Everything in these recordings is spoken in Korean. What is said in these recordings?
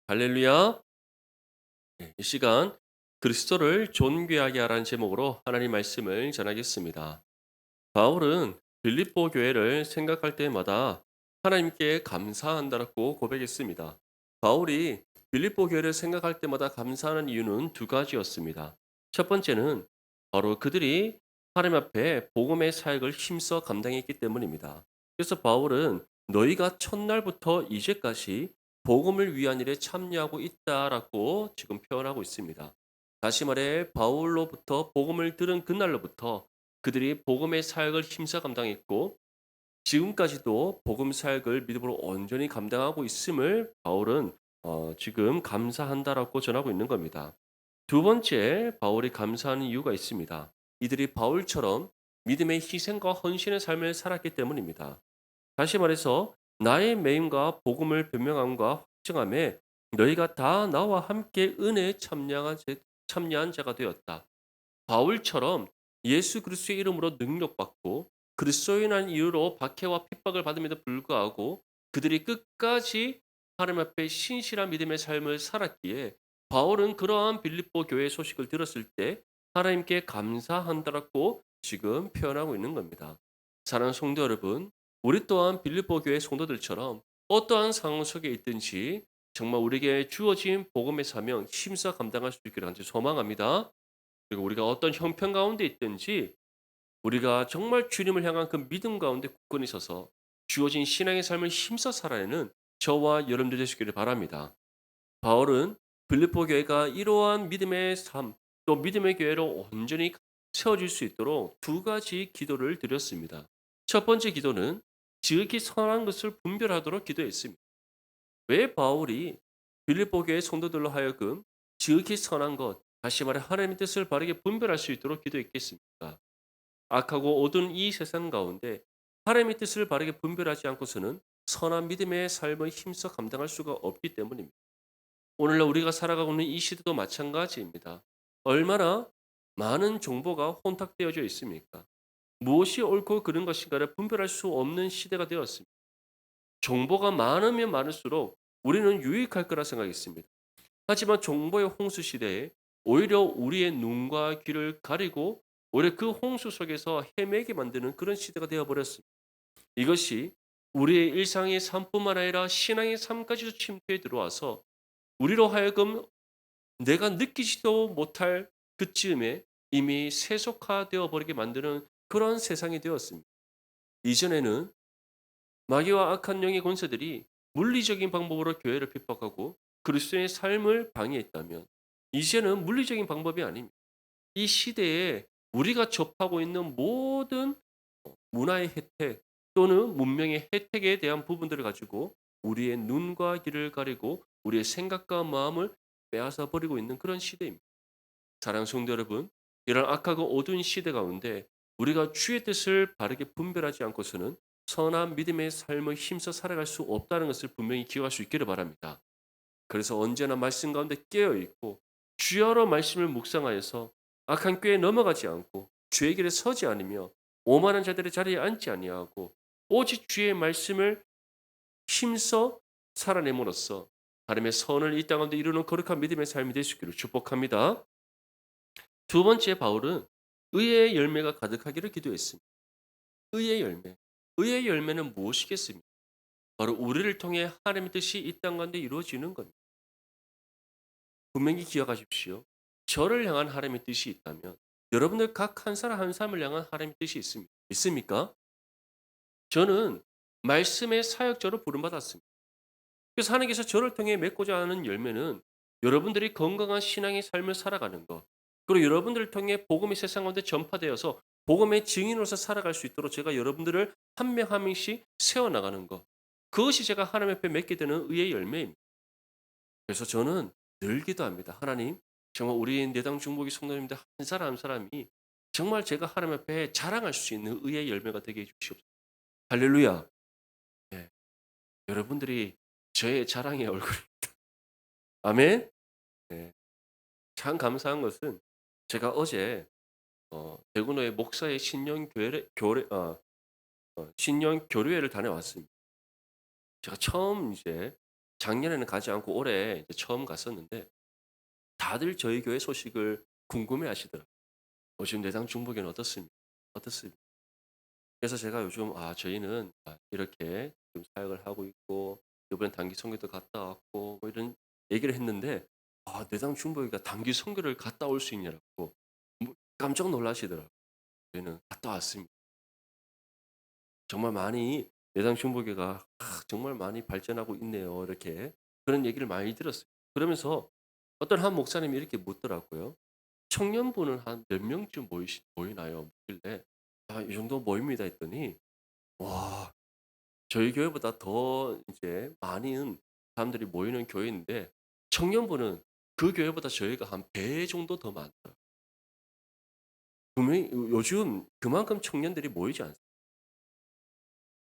할렐루야. 이 시간 그리스도를 존귀하게 하라는 제목으로 하나님 말씀을 전하겠습니다. 바울은 빌립보 교회를 생각할 때마다 하나님께 감사한다라고 고백했습니다. 바울이 빌립보 교회를 생각할 때마다 감사하는 이유는 두 가지였습니다. 첫 번째는 바로 그들이 하나님 앞에 복음의 사역을 힘써 감당했기 때문입니다. 그래서 바울은 너희가 첫날부터 이제까지 복음을 위한 일에 참여하고 있다라고 지금 표현하고 있습니다. 다시 말해 바울로부터 복음을 들은 그날로부터 그들이 복음의 사역을 힘써 감당했고 지금까지도 복음 사역을 믿음으로 온전히 감당하고 있음을 바울은 지금 감사한다라고 전하고 있는 겁니다. 두 번째 바울이 감사하는 이유가 있습니다. 이들이 바울처럼 믿음의 희생과 헌신의 삶을 살았기 때문입니다. 다시 말해서 나의 매임과 복음을 변명함과 확증함에 너희가 다 나와 함께 은혜에 참여한 자가 되었다. 바울처럼 예수 그리스도의 이름으로 능력받고 그리스도인한 이유로 박해와 핍박을 받음에도 불구하고 그들이 끝까지 하나님 앞에 신실한 믿음의 삶을 살았기에 바울은 그러한 빌립보 교회의 소식을 들었을 때 하나님께 감사한다라고 지금 표현하고 있는 겁니다. 사랑하는 성도 여러분, 우리 또한 빌립보 교회 성도들처럼 어떠한 상황 속에 있든지 정말 우리에게 주어진 복음의 사명 힘써 감당할 수 있기를 간절히 소망합니다. 그리고 우리가 어떤 형편 가운데 있든지 우리가 정말 주님을 향한 그 믿음 가운데 굳건히 서서 주어진 신앙의 삶을 힘써 살아내는 저와 여러분들 되시기를 바랍니다. 바울은 빌립보 교회가 이러한 믿음의 삶, 또 믿음의 교회로 온전히 세워질 수 있도록 두 가지 기도를 드렸습니다. 첫 번째 기도는 지극히 선한 것을 분별하도록 기도했습니다. 왜 바울이 빌립보 교회 성도들로 하여금 지극히 선한 것, 다시 말해 하나님의 뜻을 바르게 분별할 수 있도록 기도했겠습니까? 악하고 어두운 이 세상 가운데 하나님의 뜻을 바르게 분별하지 않고서는 선한 믿음의 삶을 힘써 감당할 수가 없기 때문입니다. 오늘날 우리가 살아가고 있는 이 시대도 마찬가지입니다. 얼마나 많은 정보가 혼탁되어져 있습니까? 무엇이 옳고 그른 것인가를 분별할 수 없는 시대가 되었습니다. 정보가 많으면 많을수록 우리는 유익할 거라 생각했습니다. 하지만 정보의 홍수 시대에 오히려 우리의 눈과 귀를 가리고 오히려 그 홍수 속에서 헤매게 만드는 그런 시대가 되어 버렸습니다. 이것이 우리의 일상의 삶뿐만 아니라 신앙의 삶까지도 침투해 들어와서 우리로 하여금 내가 느끼지도 못할 그쯤에 이미 세속화되어 버리게 만드는 그런 세상이 되었습니다. 이전에는 마귀와 악한 영의 권세들이 물리적인 방법으로 교회를 핍박하고 그리스도의 삶을 방해했다면 이제는 물리적인 방법이 아닙니다. 이 시대에 우리가 접하고 있는 모든 문화의 혜택 또는 문명의 혜택에 대한 부분들을 가지고 우리의 눈과 귀를 가리고 우리의 생각과 마음을 빼앗아 버리고 있는 그런 시대입니다. 사랑하는 성도 여러분, 이런 악하고 어두운 시대 가운데 우리가 주의 뜻을 바르게 분별하지 않고서는 선한 믿음의 삶을 힘써 살아갈 수 없다는 것을 분명히 기억할 수 있기를 바랍니다. 그래서 언제나 말씀 가운데 깨어 있고 주여로 말씀을 묵상하여서 악한 꾀에 넘어가지 않고 주의 길에 서지 않으며 오만한 자들의 자리에 앉지 아니하고 오직 주의 말씀을 힘써 살아내므로써 하나님의 선을 이 땅 가운데 이루는 거룩한 믿음의 삶이 될 수 있기를 축복합니다. 두 번째 바울은 의의 열매가 가득하기를 기도했습니다. 의의 열매. 의의 열매는 무엇이겠습니까? 바로 우리를 통해 하나님의 뜻이 이 땅 가운데 이루어지는 겁니다. 분명히 기억하십시오. 저를 향한 하나님의 뜻이 있다면 여러분들 각 한 사람 한 사람을 향한 하나님의 뜻이 있습니다. 있습니까? 저는 말씀의 사역자로 부름받았습니다. 그래서 하나님께서 저를 통해 맺고자 하는 열매는 여러분들이 건강한 신앙의 삶을 살아가는 것, 그리고 여러분들을 통해 복음이 세상 가운데 전파되어서 복음의 증인으로서 살아갈 수 있도록 제가 여러분들을 한 명 한 명씩 세워나가는 것. 그것이 제가 하나님 앞에 맺게 되는 의의 열매입니다. 그래서 저는 늘 기도합니다. 하나님, 정말 우리 내당 중보기 성도님들 한 사람 한 사람이 정말 제가 하나님 앞에 자랑할 수 있는 의의 열매가 되게 해 주시옵소서. 할렐루야. 네, 여러분들이 저의 자랑의 얼굴. 아멘. 네. 참 감사한 것은 제가 어제 대구노의 목사의 신년 신년 교류회를 다녀왔습니다. 제가 처음 이제 작년에는 가지 않고 올해 이제 처음 갔었는데 다들 저희 교회 소식을 궁금해하시더라고요. 지금 내당 중보기는 어떻습니까? 어떻습니까? 그래서 제가 요즘 저희는 이렇게 좀 사역을 하고 있고 이번엔 단기 선교도 갔다 왔고 뭐 이런 얘기를 했는데 내당 중보기가 단기 선교를 갔다 올 수 있냐고 뭐 깜짝 놀라시더라고요. 저희는 갔다 왔습니다. 정말 많이 내당 중보기가 정말 많이 발전하고 있네요. 이렇게 그런 얘기를 많이 들었어요. 그러면서 어떤 한 목사님이 이렇게 묻더라고요. 청년부는 한 몇 명쯤 모이나요? 묻길래 이 정도 모입니다 했더니 와 저희 교회보다 더 이제 많은 사람들이 모이는 교회인데 청년부는 그 교회보다 저희가 한 배 정도 더 많더라고요. 분명히 요즘 그만큼 청년들이 모이지 않습니다.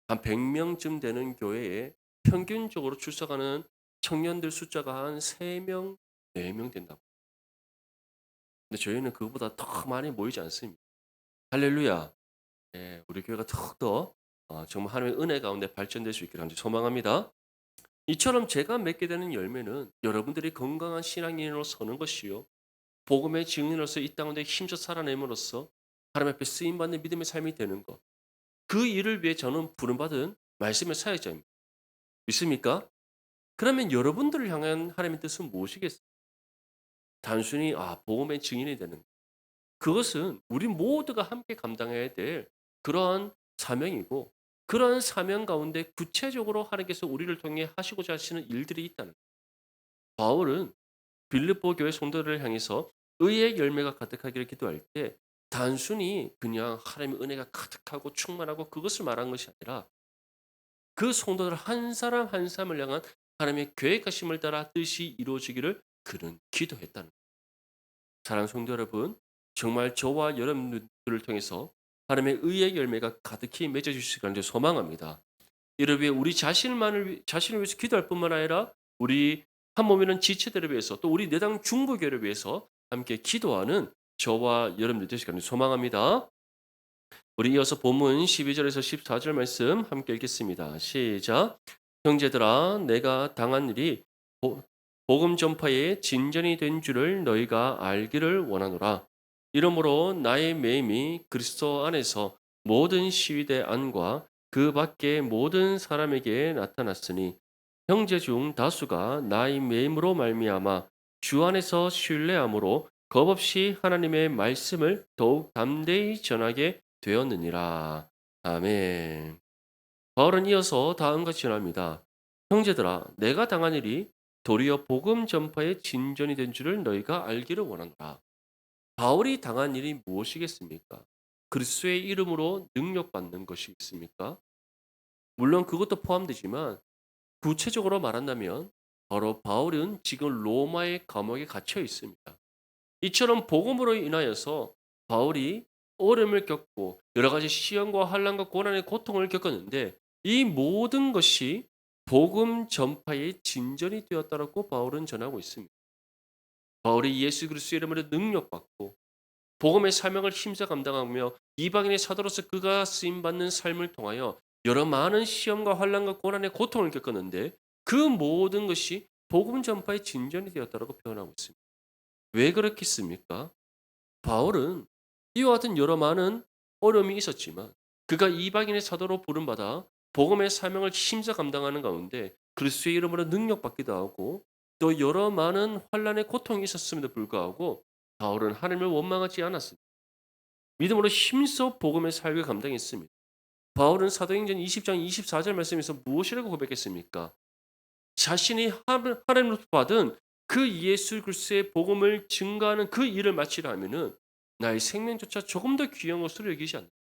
한 100 명쯤 되는 교회에 평균적으로 출석하는 청년들 숫자가 한 3 명, 4명 된다고. 근데 저희는 그거보다 더 많이 모이지 않습니다. 할렐루야. 예, 우리 교회가 더욱더 정말 하나님의 은혜 가운데 발전될 수 있기를 간절히 소망합니다. 이처럼 제가 맺게 되는 열매는 여러분들이 건강한 신앙인으로 서는 것이요. 복음의 증인으로서 이 땅 가운데 힘써 살아냄으로써 하나님 앞에 쓰임받는 믿음의 삶이 되는 것. 그 일을 위해 저는 부름받은 말씀의 사역자입니다. 믿습니까? 그러면 여러분들을 향한 하나님의 뜻은 무엇이겠어요? 단순히 복음의 증인이 되는 것. 그것은 우리 모두가 함께 감당해야 될 그러한 사명이고 그러한 사명 가운데 구체적으로 하나님께서 우리를 통해 하시고자 하시는 일들이 있다는 거예요. 바울은 빌립보 교회 성도들을 향해서 의의 열매가 가득하기를 기도할 때 단순히 그냥 하나님의 은혜가 가득하고 충만하고 그것을 말한 것이 아니라 그 성도들 한 사람 한 사람을 향한 하나님의 계획하심을 따라 뜻이 이루어지기를 그는 기도했다는 거예요. 사랑하는 성도 여러분, 정말 저와 여러분들을 통해서 하나님의 의의 열매가 가득히 맺어 주시길 간절히 소망합니다. 이를 위해 우리 자신을 위해서 기도할 뿐만 아니라 우리 한 몸이는 지체들을 위해서 또 우리 내당 중보교회를 위해서 함께 기도하는 저와 여러분들 되시길 간절히 소망합니다. 우리 이어서 본문 12절에서 14절 말씀 함께 읽겠습니다. 시작. 형제들아 내가 당한 일이 보- 복음 전파에 진전이 된 줄을 너희가 알기를 원하노라. 이러므로 나의 매임이 그리스도 안에서 모든 시위대 안과 그 밖의 모든 사람에게 나타났으니 형제 중 다수가 나의 매임으로 말미암아 주 안에서 신뢰함으로 겁없이 하나님의 말씀을 더욱 담대히 전하게 되었느니라. 아멘. 바울은 이어서 다음과 같이 전합니다. 형제들아, 내가 당한 일이 도리어 복음 전파의 진전이 된 줄을 너희가 알기를 원하노라. 바울이 당한 일이 무엇이겠습니까? 그리스도의 이름으로 능력받는 것이겠습니까? 물론 그것도 포함되지만 구체적으로 말한다면 바로 바울은 지금 로마의 감옥에 갇혀 있습니다. 이처럼 복음으로 인하여서 바울이 어려움을 겪고 여러 가지 시험과 환난과 고난의 고통을 겪었는데 이 모든 것이 복음 전파의 진전이 되었다라고 바울은 전하고 있습니다. 바울이 예수 그리스도의 이름으로 능력받고 복음의 사명을 힘써 감당하며 이방인의 사도로서 그가 쓰임 받는 삶을 통하여 여러 많은 시험과 환난과 고난의 고통을 겪었는데 그 모든 것이 복음 전파의 진전이 되었다라고 표현하고 있습니다. 왜 그렇겠습니까? 바울은 이와 같은 여러 많은 어려움이 있었지만 그가 이방인의 사도로 부름받아 복음의 사명을 힘써 감당하는 가운데 그리스도의 이름으로 능력받기도 하고 또 여러 많은 환난의 고통이 있었음에도 불구하고 바울은 하나님을 원망하지 않았습니다. 믿음으로 힘써 복음의 사역을 감당했습니다. 바울은 사도행전 20장 24절 말씀에서 무엇이라고 고백했습니까? 자신이 하나님으로부터 받은 그 예수 그리스도의 복음을 증거하는 그 일을 마치려 하면은 나의 생명조차 조금 더 귀한 것으로 여기지 않는다.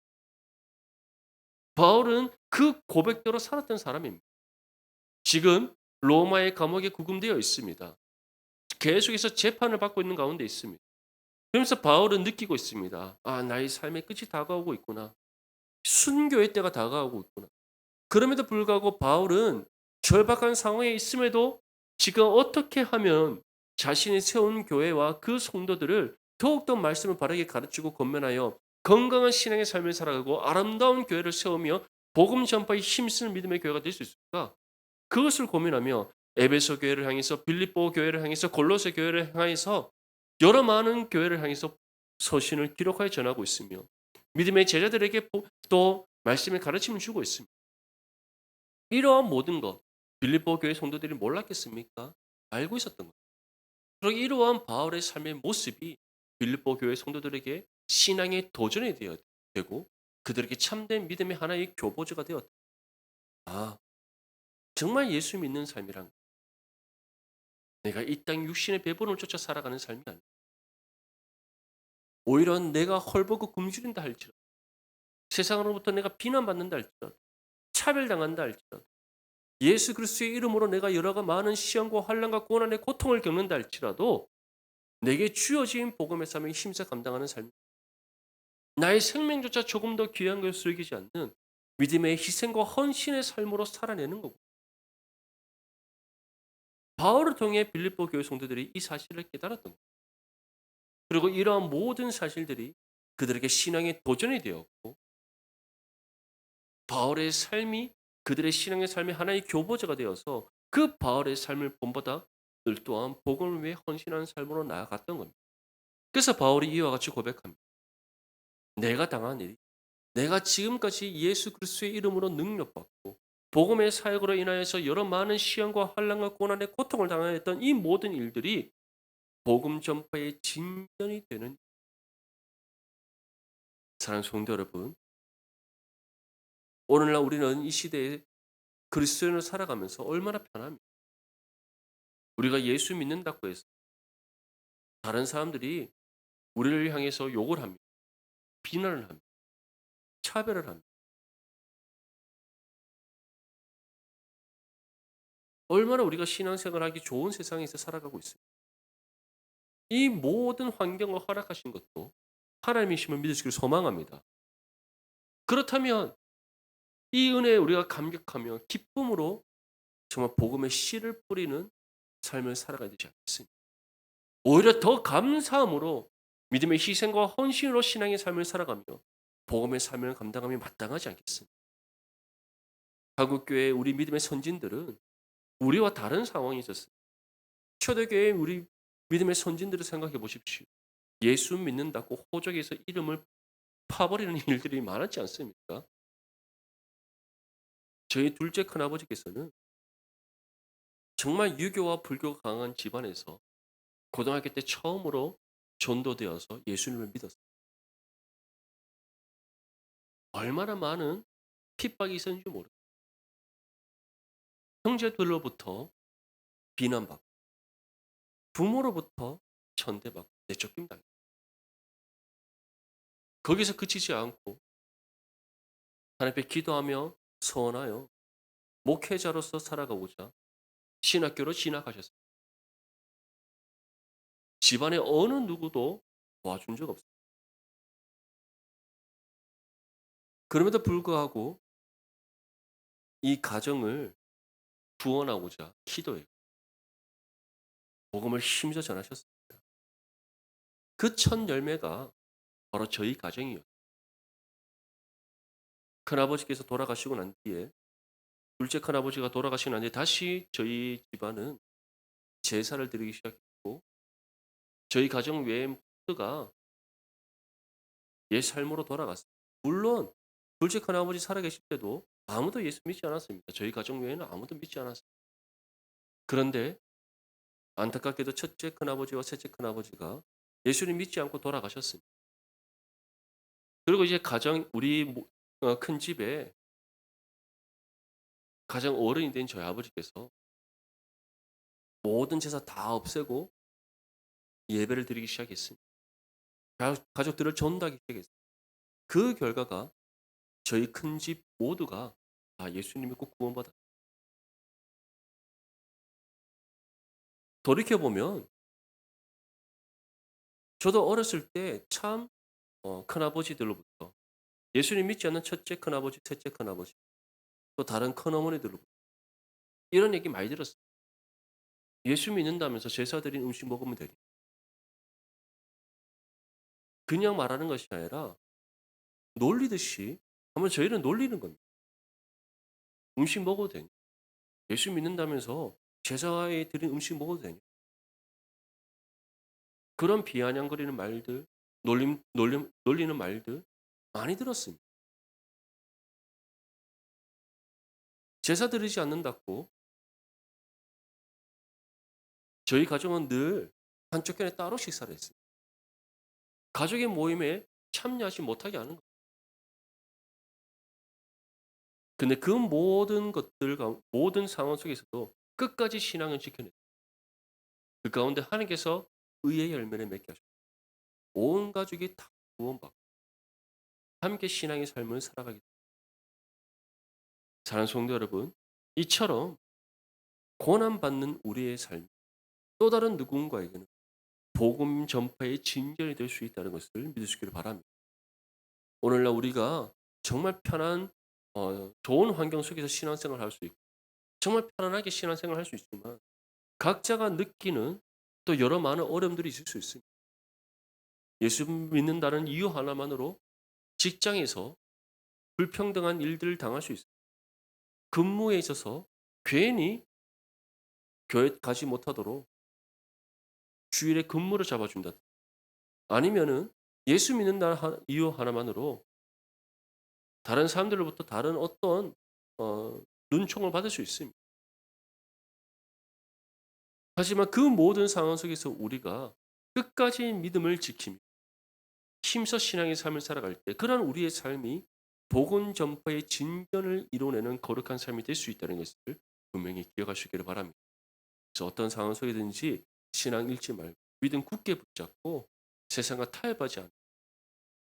바울은 그 고백대로 살았던 사람입니다. 지금 로마의 감옥에 구금되어 있습니다. 계속해서 재판을 받고 있는 가운데 있습니다. 그러면서 바울은 느끼고 있습니다. 나의 삶의 끝이 다가오고 있구나. 순교의 때가 다가오고 있구나. 그럼에도 불구하고 바울은 절박한 상황에 있음에도 지금 어떻게 하면 자신이 세운 교회와 그 성도들을 더욱더 말씀을 바르게 가르치고 권면하여 건강한 신앙의 삶을 살아가고 아름다운 교회를 세우며 복음 전파에 힘쓰는 믿음의 교회가 될 수 있을까? 그것을 고민하며 에베소 교회를 향해서 빌립보 교회를 향해서 골로새 교회를 향해서 여러 많은 교회를 향해서 서신을 기록하여 전하고 있으며 믿음의 제자들에게 또 말씀의 가르침을 주고 있습니다. 이러한 모든 것 빌립보 교회 성도들이 몰랐겠습니까? 알고 있었던 거예요. 그리고 이러한 바울의 삶의 모습이 빌립보 교회 성도들에게 신앙의 도전이 되고 그들에게 참된 믿음의 하나의 교보제가 되었다. 아, 정말 예수 믿는 삶이란 내가 이 땅 육신의 배분을 쫓아 살아가는 삶이 아니야. 오히려 내가 헐벗고 굶주린다 할지라도 세상으로부터 내가 비난받는다 할지라도 차별당한다 할지라도 예수 그리스도의 이름으로 내가 여러 많은 시험과 환난과 고난의 고통을 겪는다 할지라도 내게 주어진 복음의 삶을 힘써 감당하는 삶. 나의 생명조차 조금 더 귀한 것을 여기지 않는 믿음의 희생과 헌신의 삶으로 살아내는 거고. 바울을 통해 빌립보 교회 성도들이 이 사실을 깨달았던 거예요. 그리고 이러한 모든 사실들이 그들에게 신앙의 도전이 되었고 바울의 삶이 그들의 신앙의 삶의 하나의 교보자가 되어서 그 바울의 삶을 본보다 늘 또한 복음을 위해 헌신하는 삶으로 나아갔던 겁니다. 그래서 바울이 이와 같이 고백합니다. 내가 당한 일이 내가 지금까지 예수 그리스도의 이름으로 능력받고 복음의 사역으로 인하여서 여러 많은 시험과 환난과 고난의 고통을 당하였던 이 모든 일들이 복음 전파의 진전이 되는 사랑하는 성도 여러분, 오늘날 우리는 이 시대에 그리스도인으로 살아가면서 얼마나 편합니까? 우리가 예수 믿는다고 해서 다른 사람들이 우리를 향해서 욕을 합니다. 비난을 합니다. 차별을 합니다. 얼마나 우리가 신앙생활하기 좋은 세상에서 살아가고 있습니다. 이 모든 환경을 허락하신 것도 하나님이심을 믿으시길 소망합니다. 그렇다면 이 은혜에 우리가 감격하며 기쁨으로 정말 복음의 씨를 뿌리는 삶을 살아가야 되지 않겠습니까? 오히려 더 감사함으로 믿음의 희생과 헌신으로 신앙의 삶을 살아가며 복음의 삶을 감당하며 마땅하지 않겠습니까? 한국교회 우리 믿음의 선진들은 우리와 다른 상황이 있었어요. 초대교회 우리 믿음의 선진들을 생각해 보십시오. 예수 믿는다고 호적에서 이름을 파버리는 일들이 많았지 않습니까? 저희 둘째 큰아버지께서는 정말 유교와 불교가 강한 집안에서 고등학교 때 처음으로 전도되어서 예수님을 믿었어요. 얼마나 많은 핍박이 있었는지 모르겠어요. 형제들로부터 비난받고 부모로부터 천대받고 내쫓김 당했어요. 거기서 그치지 않고 하나님 앞에 기도하며 서원하여 목회자로서 살아가고자 신학교로 진학하셨어요. 집안에 어느 누구도 도와준 적 없어요. 그럼에도 불구하고 이 가정을 구원하고자 기도해요. 복음을 힘써 전하셨습니다. 그 첫 열매가 바로 저희 가정이에요. 큰아버지께서 돌아가시고 난 뒤에 둘째 큰아버지가 돌아가시고 난 뒤에 다시 저희 집안은 제사를 드리기 시작했고 저희 가정 외의 모두가 옛 삶으로 돌아갔어요. 물론 둘째 큰아버지 살아계실 때도 아무도 예수 믿지 않았습니다. 저희 가정 외에는 아무도 믿지 않았어요. 그런데 안타깝게도 첫째 큰아버지와 셋째 큰아버지가 예수님 믿지 않고 돌아가셨습니다. 그리고 이제 가정 우리 큰 집에 가장 어른이 된 저희 아버지께서 모든 제사 다 없애고 예배를 드리기 시작했습니다. 가족들을 전도하기 시작했어요. 그 결과가 저희 큰 집 모두가 다 예수님 믿고 구원받았어요. 돌이켜보면 저도 어렸을 때 참 큰아버지들로부터 예수님 믿지 않는 첫째 큰아버지, 셋째 큰아버지 또 다른 큰어머니들로부터 이런 얘기 많이 들었어요. 예수 믿는다면서 제사 드린 음식 먹으면 되니. 그냥 말하는 것이 아니라 놀리듯이 한번 저희를 놀리는 겁니다. 음식 먹어도 되니. 예수 믿는다면서 제사에 드린 음식 먹어도 되냐? 그런 비아냥거리는 말들, 놀리는 말들 많이 들었습니다. 제사 드리지 않는다고 저희 가정은 늘 한쪽 견에 따로 식사를 했습니다. 가족의 모임에 참여하지 못하게 하는 거예요. 근데 그 모든 것들과 모든 상황 속에서도 끝까지 신앙을 지켜냈어요. 그 가운데 하나님께서 의의 열매를 맺게 하셨고 온 가족이 다 구원받고 함께 신앙의 삶을 살아가게 됩니다. 사랑하는 성도 여러분, 이처럼 고난받는 우리의 삶, 또 다른 누군가에게는 복음 전파의 진전이 될 수 있다는 것을 믿으시기를 바랍니다. 오늘날 우리가 정말 편한 좋은 환경 속에서 신앙생활을 할 수 있고 정말 편안하게 신앙생활을 할 수 있지만 각자가 느끼는 또 여러 많은 어려움들이 있을 수 있습니다. 예수 믿는다는 이유 하나만으로 직장에서 불평등한 일들을 당할 수 있어요. 근무에 있어서 괜히 교회 가지 못하도록 주일에 근무를 잡아준다. 아니면은 예수 믿는다는 이유 하나만으로 다른 사람들로부터 다른 어떤 눈총을 받을 수 있습니다. 하지만 그 모든 상황 속에서 우리가 끝까지 믿음을 지키며 힘써 신앙의 삶을 살아갈 때 그런 우리의 삶이 복음 전파의 진전을 이뤄내는 거룩한 삶이 될 수 있다는 것을 분명히 기억하시기를 바랍니다. 그래서 어떤 상황 속이든지 신앙 잃지 말고 믿음 굳게 붙잡고 세상과 타협하지 않고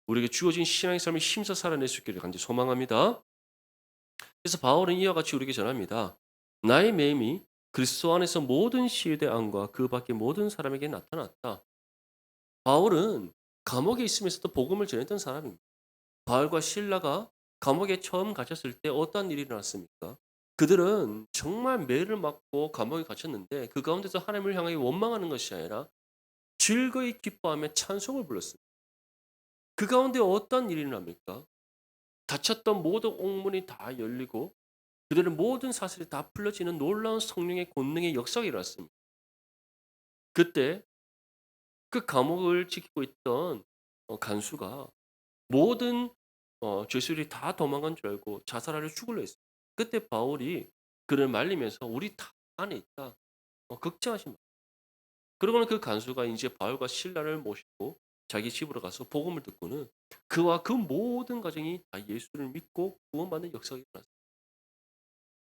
우리에게 주어진 신앙의 삶을 힘써 살아낼 수 있기를 간절히 소망합니다. 그래서 바울은 이와 같이 우리에게 전합니다. 나의 매임이 그리스도 안에서 모든 시유대 안과 그 밖의 모든 사람에게 나타났다. 바울은 감옥에 있으면서도 복음을 전했던 사람입니다. 바울과 실라가 감옥에 처음 갇혔을 때 어떠한 일이 일어났습니까? 그들은 정말 매를 맞고 감옥에 갇혔는데 그 가운데서 하나님을 향하여 원망하는 것이 아니라 즐거이 기뻐하며 찬송을 불렀습니다. 그 가운데 어떤 일이 일어납니까? 닫혔던 모든 옥문이 다 열리고 그들의 모든 사슬이 다 풀려지는 놀라운 성령의 권능의 역사가 일어났습니다. 그때 그 감옥을 지키고 있던 간수가 모든 죄수들이 다 도망간 줄 알고 자살하려 죽으려 했어요. 그때 바울이 그를 말리면서 "우리 다 안에 있다. 걱정하지 마." 그러고는 그 간수가 이제 바울과 실라를 모시고 자기 집으로 가서 복음을 듣고는 그와 그 모든 가정이 다 예수를 믿고 구원받는 역사가 일어났어요.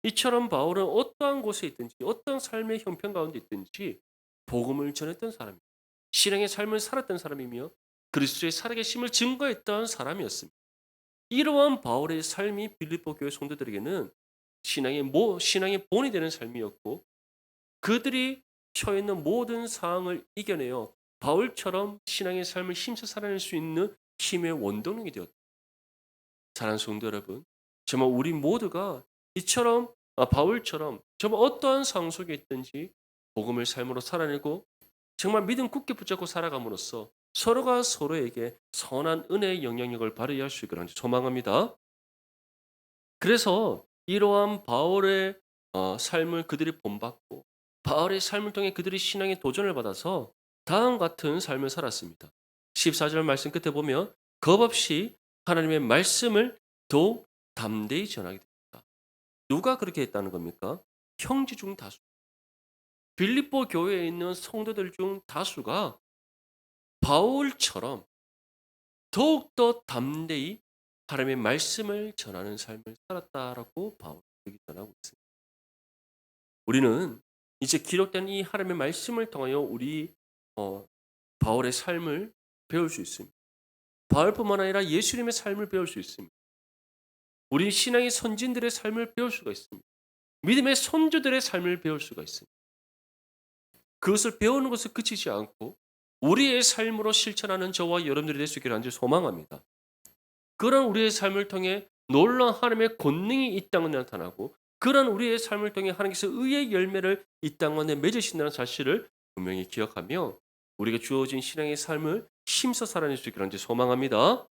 이처럼 바울은 어떠한 곳에 있든지 어떤 삶의 형편 가운데 있든지 복음을 전했던 사람입니다. 실행의 삶을 살았던 사람이며 그리스도의 살아계심을 증거했던 사람이었습니다. 이러한 바울의 삶이 빌립보 교회 성도들에게는 신앙의 본이 되는 삶이었고 그들이 처해 있는 모든 상황을 이겨내어 바울처럼 신앙의 삶을 힘써 살아낼 수 있는 힘의 원동력이 되었다. 사랑하는 성도 여러분, 정말 우리 모두가 이처럼 바울처럼 정말 어떠한 상황 속에 있든지 복음을 삶으로 살아내고 정말 믿음 굳게 붙잡고 살아감으로써 서로가 서로에게 선한 은혜의 영향력을 발휘할 수 있기를 소망합니다. 그래서 이러한 바울의 삶을 그들이 본받고 바울의 삶을 통해 그들이 신앙의 도전을 받아서 다음 같은 삶을 살았습니다. 14절 말씀 끝에 보면 겁없이 하나님의 말씀을 더욱 담대히 전하게 됩니다. 누가 그렇게 했다는 겁니까? 형제 중 다수. 빌립보 교회에 있는 성도들 중 다수가 바울처럼 더욱더 담대히 하나님의 말씀을 전하는 삶을 살았다라고 바울이 전하고 있습니다. 우리는 이제 기록된 이 하나님의 말씀을 통하여 우리 어, 바울의 삶을 배울 수 있습니다. 바울뿐만 아니라 예수님의 삶을 배울 수 있습니다. 우리 신앙의 선진들의 삶을 배울 수가 있습니다. 믿음의 선조들의 삶을 배울 수가 있습니다. 그것을 배우는 것을 그치지 않고 우리의 삶으로 실천하는 저와 여러분들이 될 수 있기를 간절히 소망합니다. 그런 우리의 삶을 통해 놀라운 하나님의 권능이 이 땅에 나타나고 그런 우리의 삶을 통해 하나님께서 의의 열매를 이 땅 안에 맺으신다는 사실을 분명히 기억하며 우리에게 주어진 신앙의 삶을 힘써 살아낼 수 있기를 소망합니다.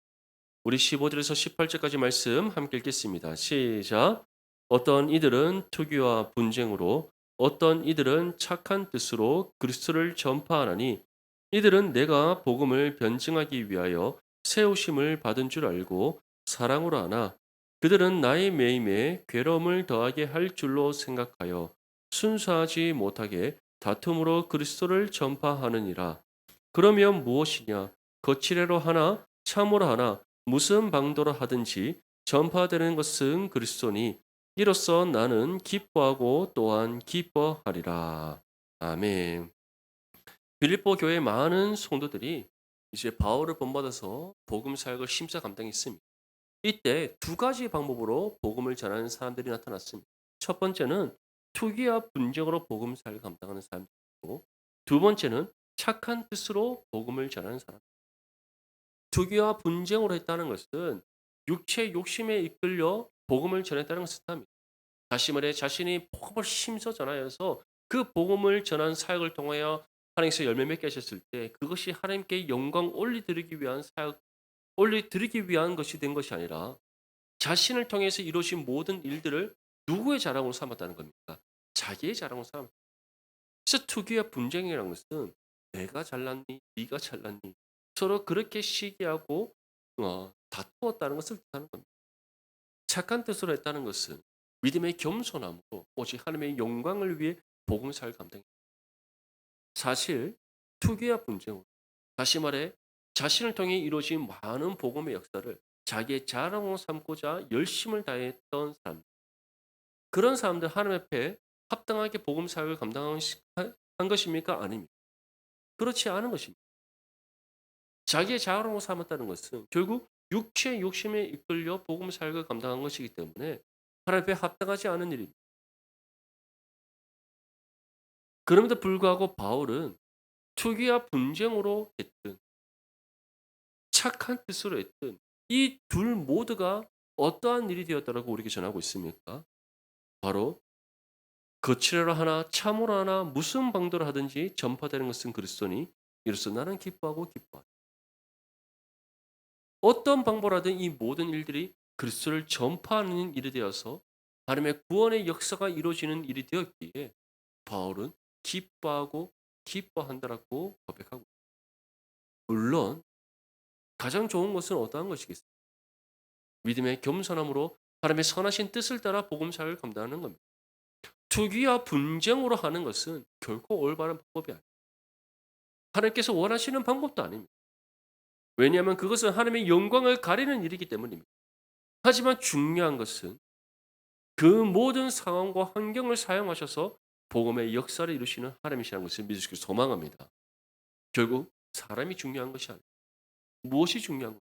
우리 15절에서 18절까지 말씀 함께 읽겠습니다. 시작. 어떤 이들은 투기와 분쟁으로 어떤 이들은 착한 뜻으로 그리스도를 전파하나니 이들은 내가 복음을 변증하기 위하여 세우심을 받은 줄 알고 사랑으로 하나 그들은 나의 매임에 괴로움을 더하게 할 줄로 생각하여 순수하지 못하게 다툼으로 그리스도를 전파하느니라. 그러면 무엇이냐? 거칠애로 하나 참으로 하나 무슨 방도로 하든지 전파되는 것은 그리스도니 이로써 나는 기뻐하고 또한 기뻐하리라. 아멘. 빌립보 교회 많은 성도들이 이제 바울을 본받아서 복음 사역을 심사 감당했습니다. 이때 두 가지 방법으로 복음을 전하는 사람들이 나타났습니다. 첫 번째는 투기와 분쟁으로 복음 사역을 감당하는 사람들이고 두 번째는 착한 뜻으로 복음을 전하는 사람. 투기와 분쟁으로 했다는 것은 육체 욕심에 이끌려 복음을 전했다는 것을 뜻합니다. 다시 말해 자신이 복음을 힘써 전하여서 그 복음을 전한 사역을 통하여 하나님께서 열매 맺게 하셨을 때 그것이 하나님께 영광 올리드리기 위한 사역, 올리드리기 위한 것이 된 것이 아니라 자신을 통해서 이루어진 모든 일들을 누구의 자랑으로 삼았다는 겁니까? 자기의 자랑으로 삼았다. 그래서 투기와 분쟁이라는 것은 내가 잘났니, 네가 잘났니 서로 그렇게 시기하고 다투었다는 것을 뜻하는 겁니다. 착한 뜻으로 했다는 것은 믿음의 겸손함으로 오직 하나님의 영광을 위해 복음사를 감당했다. 사실 투기와 분쟁으로 다시 말해 자신을 통해 이루어진 많은 복음의 역사를 자기의 자랑으로 삼고자 열심을 다했던 사람, 그런 사람들 하나님 앞에 합당하게 복음 사역을 감당한 것입니까? 아닙니다. 그렇지 않은 것입니다. 자기의 자랑으로 삼았다는 것은 결국 육체의 욕심에 이끌려 복음 사역을 감당한 것이기 때문에 하나님 앞에 합당하지 않은 일입니다. 그럼에도 불구하고 바울은 투기와 분쟁으로 했든 착한 뜻으로 했든 이 둘 모두가 어떠한 일이 되었다라고 우리에게 전하고 있습니까? 바로 거칠어라 하나 참으로 하나 무슨 방도로 하든지 전파되는 것은 그리스도니 이로써 나는 기뻐하고 기뻐하리. 어떤 방법으로 하든 이 모든 일들이 그리스도를 전파하는 일이 되어서 하나님의 구원의 역사가 이루어지는 일이 되었기에 바울은 기뻐하고 기뻐한다라고 고백하고 있습니다. 물론 가장 좋은 것은 어떠한 것이겠습니까? 믿음의 겸손함으로 하나님의 선하신 뜻을 따라 복음사역을 감당하는 겁니다. 투기와 분쟁으로 하는 것은 결코 올바른 방법이 아닙니다. 하나님께서 원하시는 방법도 아닙니다. 왜냐하면 그것은 하나님의 영광을 가리는 일이기 때문입니다. 하지만 중요한 것은 그 모든 상황과 환경을 사용하셔서 복음의 역사를 이루시는 하나님이시라는 것을 믿을 수 있기를 소망합니다. 결국 사람이 중요한 것이 아닙니다. 무엇이 중요한 것입니까?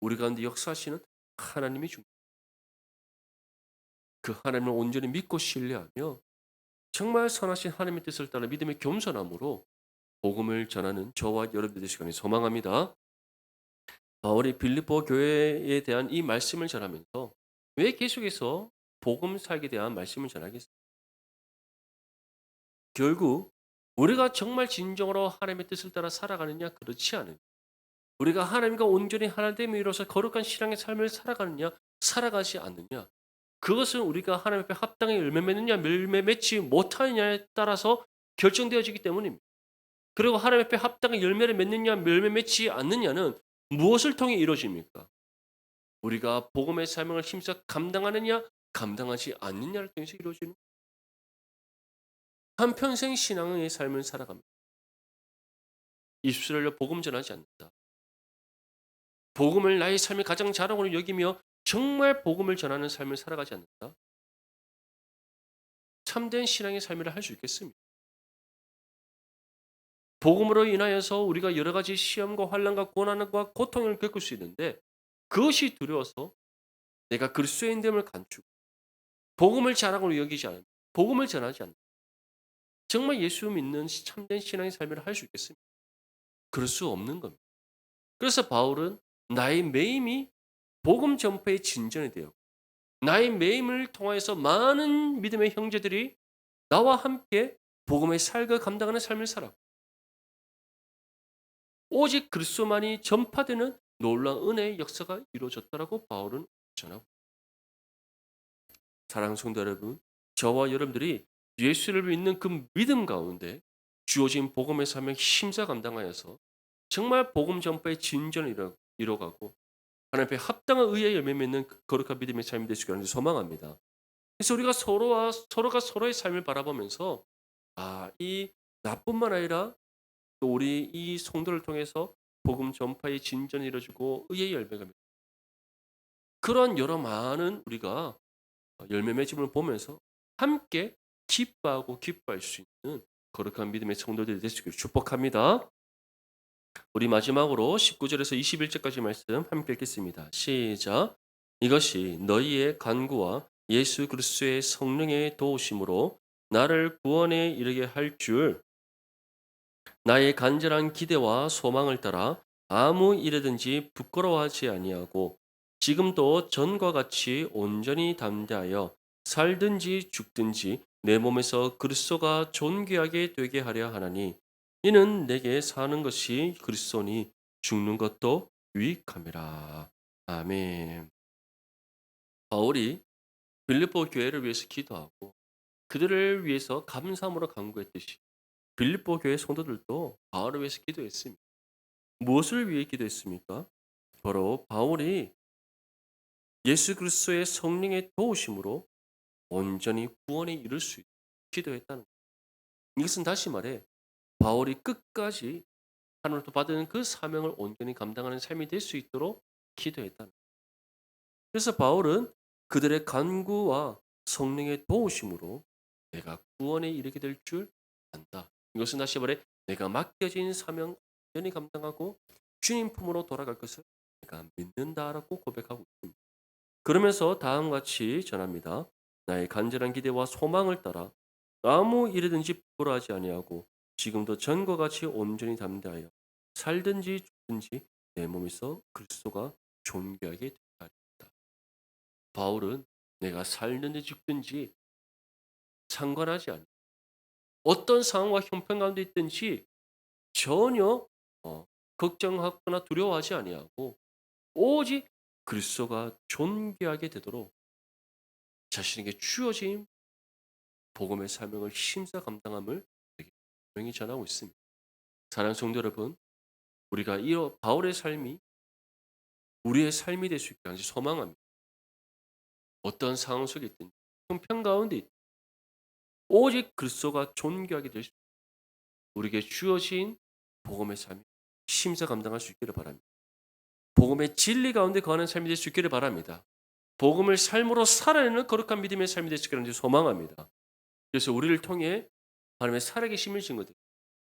우리 가운데 역사하시는 하나님이 중요합니다. 그 하나님을 온전히 믿고 신뢰하며 정말 선하신 하나님의 뜻을 따라 믿음의 겸손함으로 복음을 전하는 저와 여러분들의 시간이 소망합니다. 바울이 빌립보 교회에 대한 이 말씀을 전하면서 왜 계속해서 복음 사역에 대한 말씀을 전하겠습니까? 결국 우리가 정말 진정으로 하나님의 뜻을 따라 살아가느냐 그렇지 않느냐, 우리가 하나님과 온전히 하나됨에 이뤄서 거룩한 신앙의 삶을 살아가느냐 살아가지 않느냐, 그것은 우리가 하나님 앞에 합당히 열매 맺느냐 열매 맺지 못하느냐에 따라서 결정되어지기 때문입니다. 그리고 하나님 앞에 합당히 열매를 맺느냐 열매 맺지 않느냐는 무엇을 통해 이루어집니까? 우리가 복음의 사명을 힘써 감당하느냐 감당하지 않느냐를 통해서 이루어지는 한평생 신앙의 삶을 살아갑니다. 입술로 복음 전하지 않는다. 복음을 나의 삶의 가장 자랑으로 여기며 정말 복음을 전하는 삶을 살아가지 않는다. 참된 신앙의 삶이라 할 수 있겠습니다. 복음으로 인하여서 우리가 여러 가지 시험과 환난과 고난과 고통을 겪을 수 있는데 그것이 두려워서 내가 그리스도인됨을 감추고 복음을 자랑으로 여기지 않는, 복음을 전하지 않는, 정말 예수 믿는 참된 신앙의 삶이라 할 수 있겠습니다. 그럴 수 없는 겁니다. 그래서 바울은 나의 매임이 복음 전파의 진전이 되었고 나의 매임을 통하여서 많은 믿음의 형제들이 나와 함께 복음의 살과 감당하는 삶을 살았고 오직 그리스도만이 전파되는 놀라운 은혜의 역사가 이루어졌다라고 바울은 전하고, 사랑하는 성도 여러분, 저와 여러분들이 예수를 믿는 그 믿음 가운데 주어진 복음의 사명 심사 감당하여서 정말 복음 전파의 진전을 이뤄가고 하나님 앞에 합당한 의의 열매 맺는 그 거룩한 믿음의 삶이 되시길 간절히 소망합니다. 그래서 우리가 서로가 서로의 삶을 바라보면서 이 나뿐만 아니라 또 우리 이 성도를 통해서 복음 전파의 진전이 이루어지고 의의 열매가 그런 여러 많은 우리가 열매 맺음을 보면서 함께 기뻐하고 기뻐할 수 있는 거룩한 믿음의 성도들이 되시기를 축복합니다. 우리 마지막으로 19절에서 21절까지 말씀 함께 읽겠습니다. 시작. 이것이 너희의 간구와 예수 그리스도의 성령의 도우심으로 나를 구원에 이르게 할 줄 나의 간절한 기대와 소망을 따라 아무 일에든지 부끄러워하지 아니하고 지금도 전과 같이 온전히 담대하여 살든지 죽든지 내 몸에서 그리스도가 존귀하게 되게 하려 하나니 이는 내게 사는 것이 그리스도니 죽는 것도 유익함이라. 아멘. 바울이 빌립보 교회를 위해서 기도하고 그들을 위해서 감사함으로 간구했듯이 빌립보 교회 성도들도 바울을 위해서 기도했습니다. 무엇을 위해 기도했습니까? 바로 바울이 예수 그리스도의 성령의 도우심으로 온전히 구원에 이를 수 있도록 기도했다는 것. 이것은 다시 말해 바울이 끝까지 하나님으로부터 받은 그 사명을 온전히 감당하는 삶이 될 수 있도록 기도했다는 것. 그래서 바울은 그들의 간구와 성령의 도우심으로 내가 구원에 이르게 될 줄 안다. 이것은 다시 말해 내가 맡겨진 사명 온전히 감당하고 주님 품으로 돌아갈 것을 내가 믿는다라고 고백하고 있습니다. 그러면서 다음과 같이 전합니다. 나의 간절한 기대와 소망을 따라 아무 일에든지 부끄러워하지 아니하고 지금도 전과 같이 온전히 담대하여 살든지 죽든지 내 몸에서 그리스도가 존귀하게 되리라. 바울은 내가 살든지 죽든지 상관하지 않아. 어떤 상황과 형편 가운데 있든지 전혀 걱정하거나 두려워하지 아니하고 오직 그리스도가 존귀하게 되도록 자신에게 주어진 복음의 사명을 심사 감당함을 분명히 전하고 있습니다. 사랑하는 성도 여러분, 우리가 이 바울의 삶이 우리의 삶이 될 수 있게 간절히 소망합니다. 어떤 상황 속에 있든지 형편 가운데 오직 그리스도가 존귀하게 될 수 있게 우리에게 주어진 복음의 삶이 심사 감당할 수 있기를 바랍니다. 복음의 진리 가운데 거하는 삶이 될 수 있기를 바랍니다. 복음을 삶으로 살아내는 거룩한 믿음의 삶이 될 수 있기를 소망합니다. 그래서 우리를 통해 하나님의 살아계심을 증거드립니다.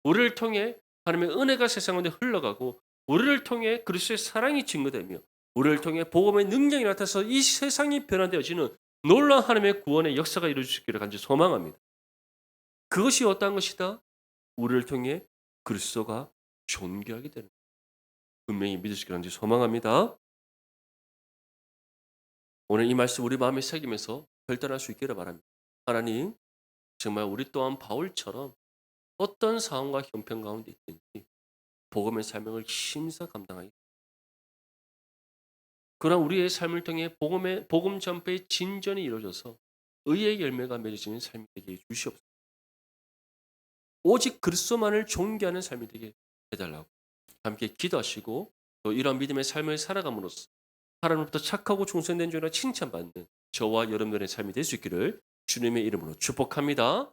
우리를 통해 하나님의 은혜가 세상 가운데 흘러가고 우리를 통해 그리스도의 사랑이 증거되며 우리를 통해 복음의 능력이 나타나서 이 세상이 변화되어지는 놀라운 하나님의 구원의 역사가 이루어질 수 있기를 간절히 소망합니다. 그것이 어떠한 것이다? 우리를 통해 그리스도가 존귀하게 되는 분명히 믿으시기를 간절히 소망합니다. 오늘 이 말씀 우리 마음에 새기면서 결단할 수 있기를 바랍니다. 하나님, 정말 우리 또한 바울처럼 어떤 상황과 형편 가운데 있든지 복음의 사명을 심사 감당하기. 그러나 우리의 삶을 통해 복음 전파의 진전이 이루어져서 의의 열매가 맺어지는 삶이 되게 해 주시옵소서. 오직 그리스도만을 존귀하는 삶이 되게 해달라고 함께 기도하시고 또 이러한 믿음의 삶을 살아감으로써 하나님부터 착하고 충성된 자라 칭찬받는 저와 여러분들의 삶이 될 수 있기를 주님의 이름으로 축복합니다.